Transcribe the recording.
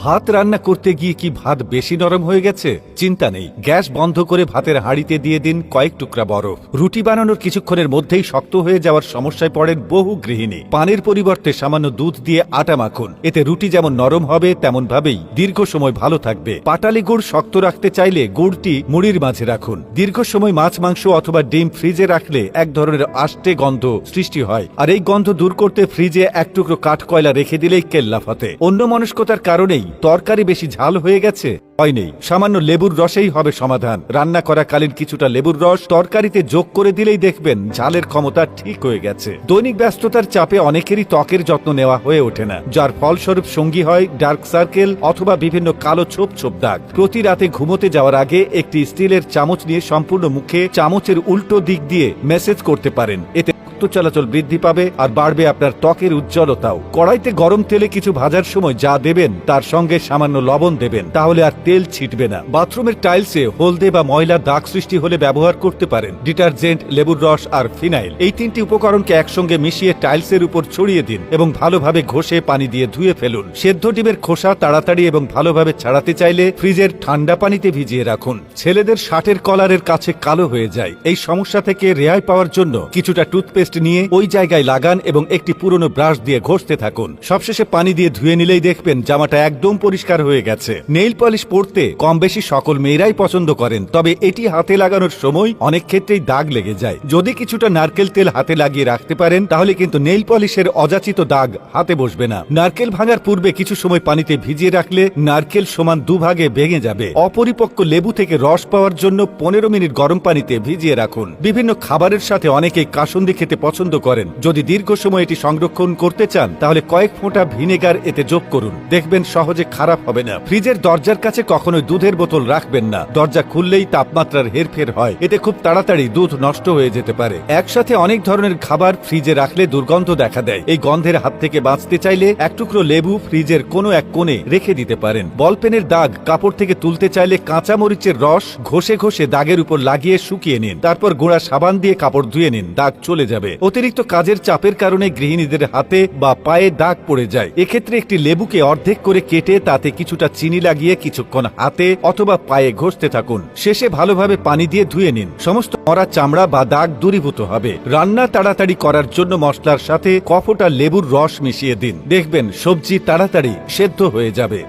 ভাত রান্না করতে গিয়ে কি ভাত বেশি নরম হয়ে গেছে? চিন্তা নেই, গ্যাস বন্ধ করে ভাতের হাঁড়িতে দিয়ে দিন কয়েক টুকরা বরফ। রুটি বানানোর কিছুক্ষণের মধ্যেই শক্ত হয়ে যাওয়ার সমস্যায় পড়েন বহু গৃহিণী। পানির পরিবর্তে সামান্য দুধ দিয়ে আটা মাখুন, এতে রুটি যেমন নরম হবে তেমন ভাবেই দীর্ঘ সময় ভালো থাকবে। পাটালি গুড় শক্ত রাখতে চাইলে গুড়টি মুড়ির মাঝে রাখুন। দীর্ঘ সময় মাছ, মাংস অথবা ডিম ফ্রিজে রাখলে এক ধরনের আষ্টে গন্ধ সৃষ্টি হয়, আর এই গন্ধ দূর করতে ফ্রিজে এক টুকরো কাঠ কয়লা রেখে দিলেই কেল্লা ফতে। অন্যমনস্কতার কারণেই তরকারি বেশি ঝাল হয়ে গেছে? হয় নেই, সামান্য লেবুর রসেই হবে সমাধান। রান্না করাকালীন কিছুটা লেবুর রস তরকারিতে যোগ করে দিলেই দেখবেন ঝালের ক্ষমতা ঠিক হয়ে গেছে। দৈনিক ব্যস্ততার চাপে অনেকেরই ত্বকের যত্ন নেওয়া হয়ে ওঠে না, যার ফলস্বরূপ সঙ্গী হয় ডার্ক সার্কেল অথবা বিভিন্ন কালো ছোপ ছোপ দাগ। প্রতি রাতে ঘুমোতে যাওয়ার আগে একটি স্টিলের চামচ নিয়ে সম্পূর্ণ মুখে চামচের উল্টো দিক দিয়ে মেসেজ করতে পারেন, এতে চলাচল বৃদ্ধি পাবে আর বাড়বে আপনার ত্বকের উজ্জ্বলতাও। কড়াইতে গরম তেলে কিছু ভাজার সময় যা দেবেন তার সঙ্গে সামান্য লবণ দেবেন, তাহলে আর তেল ছিটবে না। বাথরুমের টাইলসে হলদে বা ময়লার দাগ সৃষ্টি হলে ব্যবহার করতে পারেন ডিটারজেন্ট, লেবুর রস আর ফিনাইল। এই তিনটি উপকরণকে একসঙ্গে মিশিয়ে টাইলসের উপর ছড়িয়ে দিন এবং ভালোভাবে ঘষে পানি দিয়ে ধুয়ে ফেলুন। সেদ্ধ ডিমের খোসা তাড়াতাড়ি এবং ভালোভাবে ছাড়াতে চাইলে ফ্রিজের ঠান্ডা পানিতে ভিজিয়ে রাখুন। ছেলেদের শার্টের কলারের কাছে কালো হয়ে যায়, এই সমস্যা থেকে রেহাই পাওয়ার জন্য কিছুটা টুথপেস্ট নিয়ে ওই জায়গায় লাগান এবং একটি পুরনো ব্রাশ দিয়ে ঘষতে থাকুন। সবশেষে পানি দিয়ে ধুয়ে নিলেই দেখবেন জামাটা একদম পরিষ্কার হয়ে গেছে। নেইল পলিশ পরতে কম বেশি সকল মেয়েরাই পছন্দ করেন, তবে এটি হাতে লাগানোর সময় অনেক ক্ষেত্রেই দাগ লেগে যায়। যদি কিছুটা নারকেল তেল হাতে লাগিয়ে রাখতে পারেন তাহলে কিন্তু নেইল পলিশের অযাচিত দাগ হাতে বসবে না। নারকেল ভাঙার পূর্বে কিছু সময় পানিতে ভিজিয়ে রাখলে নারকেল সমান দুভাগে ভেঙে যাবে। অপরিপক্ক লেবু থেকে রস পাওয়ার জন্য 15 মিনিট গরম পানিতে ভিজিয়ে রাখুন। বিভিন্ন খাবারের সাথে অনেকেই কাসুন্দি খেতে পছন্দ করেন, যদি দীর্ঘ সময় এটি সংরক্ষণ করতে চান তাহলে কয়েক ফোঁটা ভিনেগার এতে যোগ করুন, দেখবেন সহজে খারাপ হবে না। ফ্রিজের দরজার কাছে কখনোই দুধের বোতল রাখবেন না, দরজা খুললেই তাপমাত্রার হেরফের হয়, এতে খুব তাড়াতাড়ি দুধ নষ্ট হয়ে যেতে পারে। একসাথে অনেক ধরনের খাবার ফ্রিজে রাখলে দুর্গন্ধ দেখা দেয়, এই গন্ধের হাত থেকে বাঁচতে চাইলে এক টুকরো লেবু ফ্রিজের কোনো এক কোণে রেখে দিতে পারেন। বলপেনের দাগ কাপড় থেকে তুলতে চাইলে কাঁচা মরিচের রস ঘষে ঘষে দাগের উপর লাগিয়ে শুকিয়ে নিন, তারপর গুঁড়া সাবান দিয়ে কাপড় ধুয়ে নিন, দাগ চলে যাবে। অতিরিক্ত কাজের চাপের কারণে গৃহিণীদের হাতে বা পায়ে দাগ পড়ে যায়, এক্ষেত্রে একটি লেবুকে অর্ধেক করে কেটে তাতে কিছুটা চিনি লাগিয়ে কিছুক্ষণ হাতে অথবা পায়ে ঘষতে থাকুন। শেষে ভালোভাবে পানি দিয়ে ধুয়ে নিন, সমস্ত মরা চামড়া বা দাগ দূরীভূত হবে। রান্না তাড়াতাড়ি করার জন্য মশলার সাথে কফোটা লেবুর রস মিশিয়ে দিন, দেখবেন সবজি তাড়াতাড়ি সেদ্ধ হয়ে যাবে।